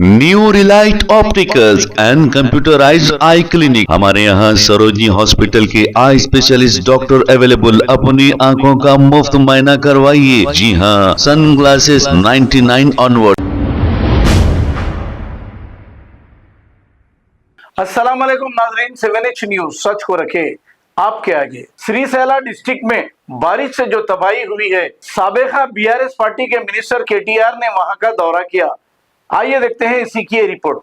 New Relight opticals and computerised I clinic. हमारे यहाँ Sarojini hospital के आई स्पेशलिस्ट डॉक्टर अवेलेबल। अपनी आंखों का मुफ्त मुआयना करवाइए। जी हाँ, सन ग्लासेस 99 ऑनवर्ड। अस्सलाम वालेकुम नाज़रीन, 7H न्यूज सच को रखे आपके आगे। श्रीसैला डिस्ट्रिक्ट में बारिश से जो तबाही हुई है, साबिका बीआरएस पार्टी के मिनिस्टर केटीआर ने वहां का दौरा किया। आइए देखते हैं इसी की रिपोर्ट।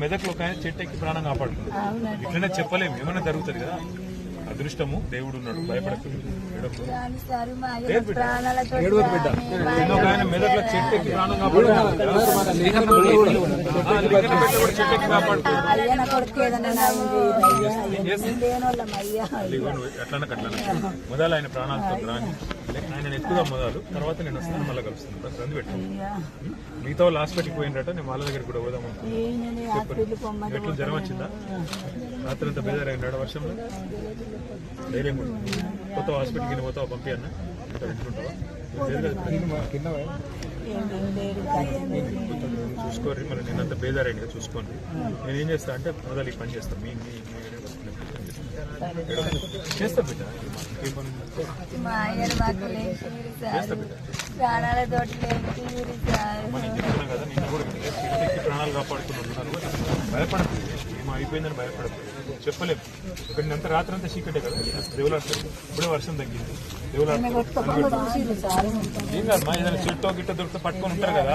మెదక్లో ఒక ఆయన చెట్టు ఎక్కి ప్రాణం కాపాడుతున్నాడు. ఇట్లనే చెప్పలేము, ఏమైనా జరుగుతుంది కదా. అదృష్టము దేవుడు ఉన్నాడు, భయపడకుండా ఒక ఆయన మెదక్లో చెట్టు ఎక్కి ప్రాణం కాపాడుతున్నాడు. చెట్టు ఎక్కి కాపాడుతున్నాడు. మొదలు ఆయన ప్రాణాలతో రాని ఆయన ఎక్కువగా మొదలు తర్వాత నేను వస్తాను, మళ్ళీ కలుస్తాను. రంది పెట్టాను. మిగతా వాళ్ళు హాస్పిటల్కి పోయినట్ట, నేను వాళ్ళ దగ్గర కూడా పోదాం అనుకున్నాను. ఎట్లా జ్వరం వచ్చిందా? రాత్రి అంతా బేజారైనాడు వర్షంలో. ధైర్యం కూడా కొత్త హాస్పిటల్కి పోతావా, పంపి అన్న ఇంటుంటావా? చూసుకోర్రి, మరి నేనంత బేజారైంది చూసుకోండి. నేను ఏం చేస్తా అంటే మొదలు ఈ పని చేస్తాను. చేస్తా బిడ్డ, మనం చెప్తున్నా కదా, నేను కూడా ప్రాణాలు కాపాడుతున్నాను. భయపడదు, ఏమో అయిపోయిందని భయపడదు. చెప్పలేము. ఇక్కడ అంత రాత్రి అంతా చీకటే కదా, దేవులాడుతుంది. ఇప్పుడే వర్షం తగ్గింది, దేవులాడుతుంది. ఏం కాదు మా, ఏదైనా చెట్టు గిట్ట దొరికితే పట్టుకొని ఉంటారు కదా.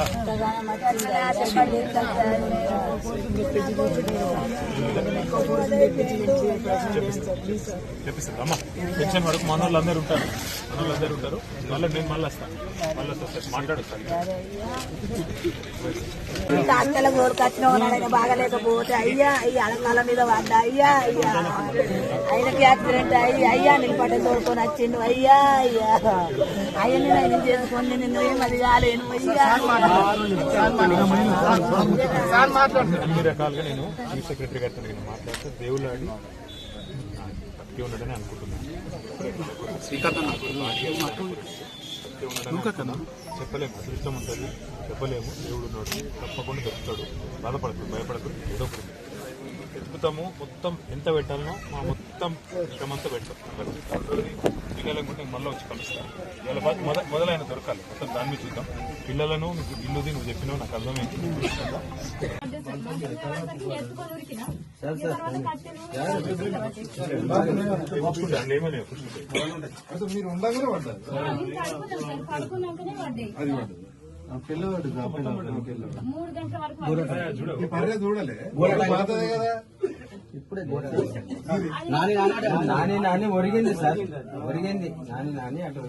చెప్పిస్తారు అమ్మ, టెన్షన్ పడకు. మన వాళ్ళు అందరూ ఉంటారు, మళ్ళీ నేను మళ్ళీ వస్తాను, మాట్లాడుతాను. బాగలేకపోతే అయ్యా అలకాల మీద పడ్డా, అయ్యా ఆయనకి యాక్సిడెంట్ అయ్యా నిలబడ్డ తోడుకొని వచ్చిండు. అయ్యా అయ్యని నేను చేసుకొని నిన్ను ఏమది కాలేను. అన్ని రకాలుగా నేను చీఫ్ సెక్రటరీ గారితో నేను మాట్లాడితే దేవులాడి భక్తి ఉండడని అనుకుంటున్నాను. చెప్పలేము, అదృష్టం ఉంటుంది, చెప్పలేము. దేవుడు ఉన్నాడు, తప్పకుండా దొరుకుతాడు. బాధపడతాడు, భయపడతాడు. ఏదో ఎత్తుకుతాము. మొత్తం ఎంత పెట్టాలనో మా మొత్తం శ్రమంతా పెడతాం. పిల్లలకు మళ్ళీ వచ్చి కలుస్తాను. ఇవాళ మొదలైన దొరకాలి, మొత్తం దాన్ని మీద చూద్దాం. పిల్లలను నీకు ఇల్లుది నువ్వు చెప్పినావు, నాకు అర్థమైంది. ఏమని పిల్లవాడు చూడలే కదా. ఇప్పుడే నాని ఒరిగింది సార్, ఒరిగింది నాని అటు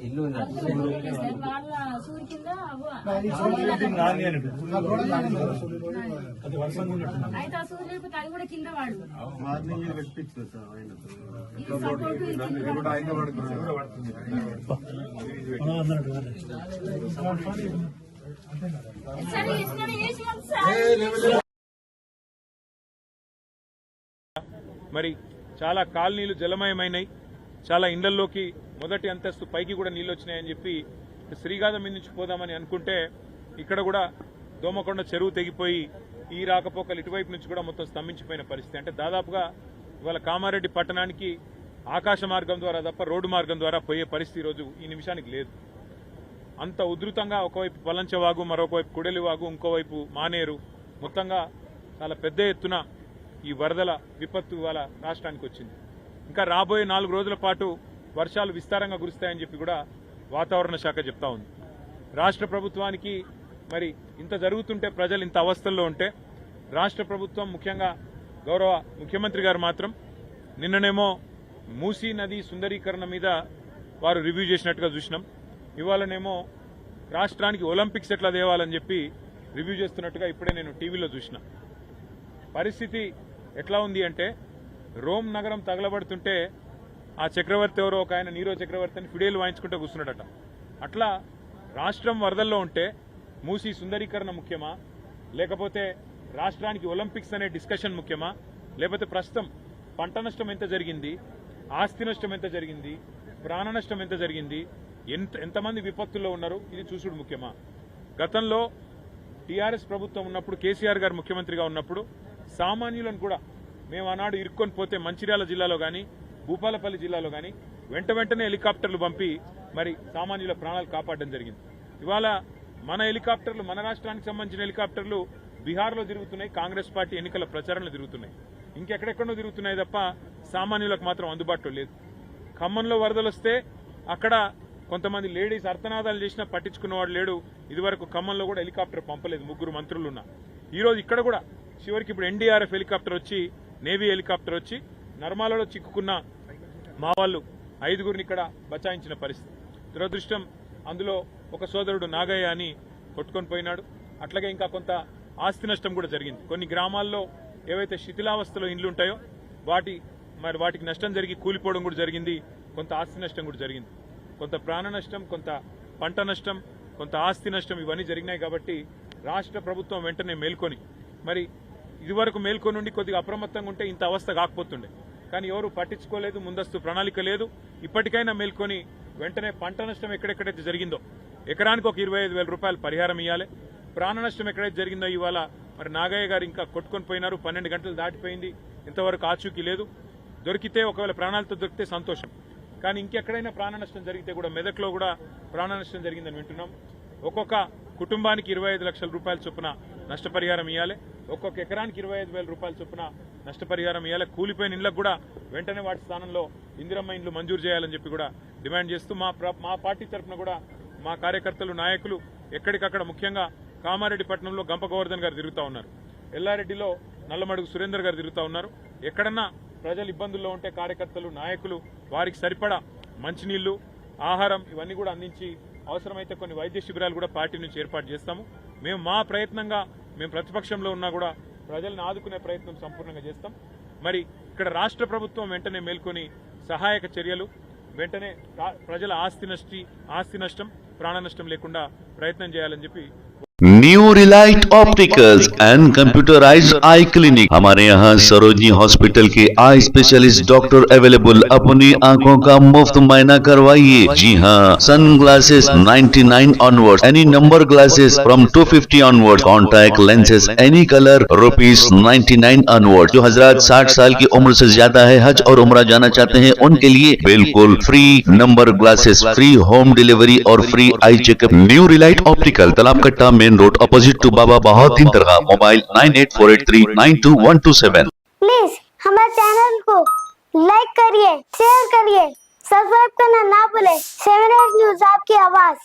ఇల్లు మార్నింగ్ పెట్టించు సార్. మరి చాలా కాలనీలు జలమయమైనాయి. చాలా ఇండ్లలోకి మొదటి అంతస్తు పైకి కూడా నీళ్ళు వచ్చినాయని చెప్పి శ్రీగాధం మీద నుంచి పోదామని అనుకుంటే ఇక్కడ కూడా దోమకొండ చెరువు తెగిపోయి ఈ రాకపోకలు ఇటువైపు నుంచి కూడా మొత్తం స్తంభించిపోయిన పరిస్థితి. అంటే దాదాపుగా ఇవాళ కామారెడ్డి పట్టణానికి ఆకాశ మార్గం ద్వారా తప్ప రోడ్డు మార్గం ద్వారా పోయే పరిస్థితి ఈరోజు ఈ నిమిషానికి లేదు. అంత ఉధృతంగా ఒకవైపు పలంచవాగు, మరొకవైపు కుడలివాగు, ఇంకోవైపు మానేరు, మొత్తంగా చాలా పెద్ద ఎత్తున ఈ వరదల విపత్తు ఇవాళ రాష్ట్రానికి వచ్చింది. ఇంకా రాబోయే 4 రోజుల పాటు వర్షాలు విస్తారంగా కురుస్తాయని చెప్పి కూడా వాతావరణ శాఖ చెప్తా ఉంది. రాష్ట్ర ప్రభుత్వానికి మరి ఇంత జరుగుతుంటే ప్రజలు ఇంత అవస్థల్లో ఉంటే రాష్ట్ర ప్రభుత్వం ముఖ్యంగా గౌరవ ముఖ్యమంత్రి గారు మాత్రం నిన్ననేమో మూసీ నది సుందరీకరణ మీద వారు రివ్యూ చేసినట్టుగా చూసినాం. ఇవాళనేమో రాష్ట్రానికి ఒలింపిక్స్ ఎట్లా తేవాలని చెప్పి రివ్యూ చేస్తున్నట్టుగా ఇప్పుడే నేను టీవీలో చూసిన. పరిస్థితి ఎట్లా ఉంది అంటే రోమ్ నగరం తగలబడుతుంటే ఆ చక్రవర్తి ఎవరో ఒక ఆయన నీరో చక్రవర్తి అని ఫిడేలు వాయించుకుంటూ కూర్చున్నాడట. అట్లా రాష్ట్రం వరదల్లో ఉంటే మూసీ సుందరీకరణ ముఖ్యమా, లేకపోతే రాష్ట్రానికి ఒలింపిక్స్ అనే డిస్కషన్ ముఖ్యమా, లేకపోతే ప్రస్తుతం పంట నష్టం ఎంత జరిగింది, ఆస్తి నష్టం ఎంత జరిగింది, ప్రాణ నష్టం ఎంత జరిగింది, ఎంతమంది విపత్తుల్లో ఉన్నారు ఇది చూసుడు ముఖ్యమా? గతంలో టీఆర్ఎస్ ప్రభుత్వం ఉన్నప్పుడు కేసీఆర్ గారు ముఖ్యమంత్రిగా ఉన్నప్పుడు సామాన్యులను కూడా మేము ఆనాడు ఇరుక్కొని పోతే మంచిర్యాల జిల్లాలో కానీ భూపాలపల్లి జిల్లాలో కానీ వెంటనే హెలికాప్టర్లు పంపి మరి సామాన్యుల ప్రాణాలు కాపాడడం జరిగింది. ఇవాళ మన హెలికాప్టర్లు, మన రాష్ట్రానికి సంబంధించిన హెలికాప్టర్లు బీహార్లో తిరుగుతున్నాయి, కాంగ్రెస్ పార్టీ ఎన్నికల ప్రచారంలో తిరుగుతున్నాయి, ఇంకెక్కడెక్కడో తిరుగుతున్నాయి తప్ప సామాన్యులకు మాత్రం అందుబాటులో లేదు. ఖమ్మంలో వరదలు వస్తే అక్కడ కొంతమంది లేడీస్ అర్థనాదాలు చేసినా పట్టించుకున్నవాడు లేడు. ఇదివరకు ఖమ్మంలో కూడా హెలికాప్టర్ పంపలేదు, 3 మంత్రులు ఉన్నా. ఈరోజు ఇక్కడ కూడా చివరికి ఇప్పుడు ఎన్డీఆర్ఎఫ్ హెలికాప్టర్ వచ్చి, నేవీ హెలికాప్టర్ వచ్చి నర్మాలలో చిక్కుకున్న మా వాళ్ళు 5గురిని ఇక్కడ బచాయించిన పరిస్థితి. దురదృష్టం అందులో ఒక సోదరుడు నాగయ్య అని కొట్టుకొని పోయినాడు. అట్లాగే ఇంకా కొంత ఆస్తి నష్టం కూడా జరిగింది. కొన్ని గ్రామాల్లో ఏవైతే శిథిలావస్థలో ఇండ్లు ఉంటాయో వాటికి నష్టం జరిగి కూలిపోవడం కూడా జరిగింది. కొంత ఆస్తి నష్టం కూడా జరిగింది. కొంత ప్రాణ నష్టం, కొంత పంట నష్టం, కొంత ఆస్తి నష్టం ఇవన్నీ జరిగినాయి. కాబట్టి రాష్ట్ర ప్రభుత్వం వెంటనే మేల్కొని, మరి ఇదివరకు మేల్కొని ఉండి కొద్దిగా అప్రమత్తంగా ఉంటే ఇంత అవస్థ కాకపోతుండే. కానీ ఎవరు పట్టించుకోలేదు, ముందస్తు ప్రణాళిక లేదు. ఇప్పటికైనా మేల్కొని వెంటనే పంట నష్టం ఎక్కడెక్కడైతే జరిగిందో ఎకరానికి ఒక 25,000 రూపాయలు పరిహారం ఇవ్వాలి. ప్రాణ నష్టం ఎక్కడైతే జరిగిందో ఇవాళ మరి నాగయ్య గారు ఇంకా కొట్టుకొని పోయినారు, 12 గంటలు దాటిపోయింది, ఇంతవరకు ఆచూకీ లేదు. దొరికితే ఒకవేళ ప్రాణాలతో దొరికితే సంతోషం. కానీ ఇంకెక్కడైనా ప్రాణ నష్టం జరిగితే కూడా మెదక్లో కూడా ప్రాణ నష్టం జరిగిందని వింటున్నాం. ఒక్కొక్క కుటుంబానికి 25 లక్షల రూపాయల చొప్పున నష్టపరిహారం ఇవ్వాలి. ఒక్కొక్క ఎకరానికి 25,000 రూపాయల చొప్పున నష్టపరిహారం ఇవ్వాలి. కూలిపోయిన ఇళ్లకు కూడా వెంటనే వాటి స్థానంలో ఇందిరమ్మ ఇండ్లు మంజూరు చేయాలని చెప్పి కూడా డిమాండ్ చేస్తూ మా పార్టీ తరఫున కూడా మా కార్యకర్తలు, నాయకులు ఎక్కడికక్కడ ముఖ్యంగా కామారెడ్డి పట్టణంలో గంప గోవర్ధన్ గారు తిరుగుతూ ఉన్నారు, ఎల్లారెడ్డిలో నల్లమడుగు సురేందర్ గారు తిరుగుతూ ఉన్నారు. ఎక్కడన్నా ప్రజలు ఇబ్బందుల్లో ఉంటే కార్యకర్తలు, నాయకులు వారికి సరిపడా మంచినీళ్లు, ఆహారం ఇవన్నీ కూడా అందించి అవసరమైతే కొన్ని వైద్య శిబిరాలు కూడా పార్టీ నుంచి ఏర్పాటు చేస్తాము. మేము మా ప్రయత్నంగా, మేము ప్రతిపక్షంలో ఉన్నా కూడా ప్రజలను ఆదుకునే ప్రయత్నం సంపూర్ణంగా చేస్తాం. మరి ఇక్కడ రాష్ట్ర ప్రభుత్వం వెంటనే మేల్కొని సహాయక చర్యలు, వెంటనే ప్రజల ఆస్తి నష్టం, ప్రాణ నష్టం లేకుండా ప్రయత్నం చేయాలని చెప్పి new Relight opticals and computerised I clinic. हमारे यहाँ सरोजनी हॉस्पिटल के आई स्पेशलिस्ट डॉक्टर अवेलेबल। अपनी आंखों का मुफ्त मायना करवाइए। जी हाँ, sun glasses 99 onward, any number glasses from 250 onward, contact lenses any colour ₹99 onward. जो हजरात 60 साल की उम्र से ज्यादा है, हज और उम्रा जाना चाहते हैं, उनके लिए बिल्कुल free number glasses, free home delivery और free eye checkup. New relight optical, Talab Katta, main road, opposite to Baba Bahauddin dargah. Mobile 9848392127। Please हमारे चैनल को लाइक करिए, शेयर करिए, सब्सक्राइब करना ना भूले। 7 न्यूज़ आपकी आवाज।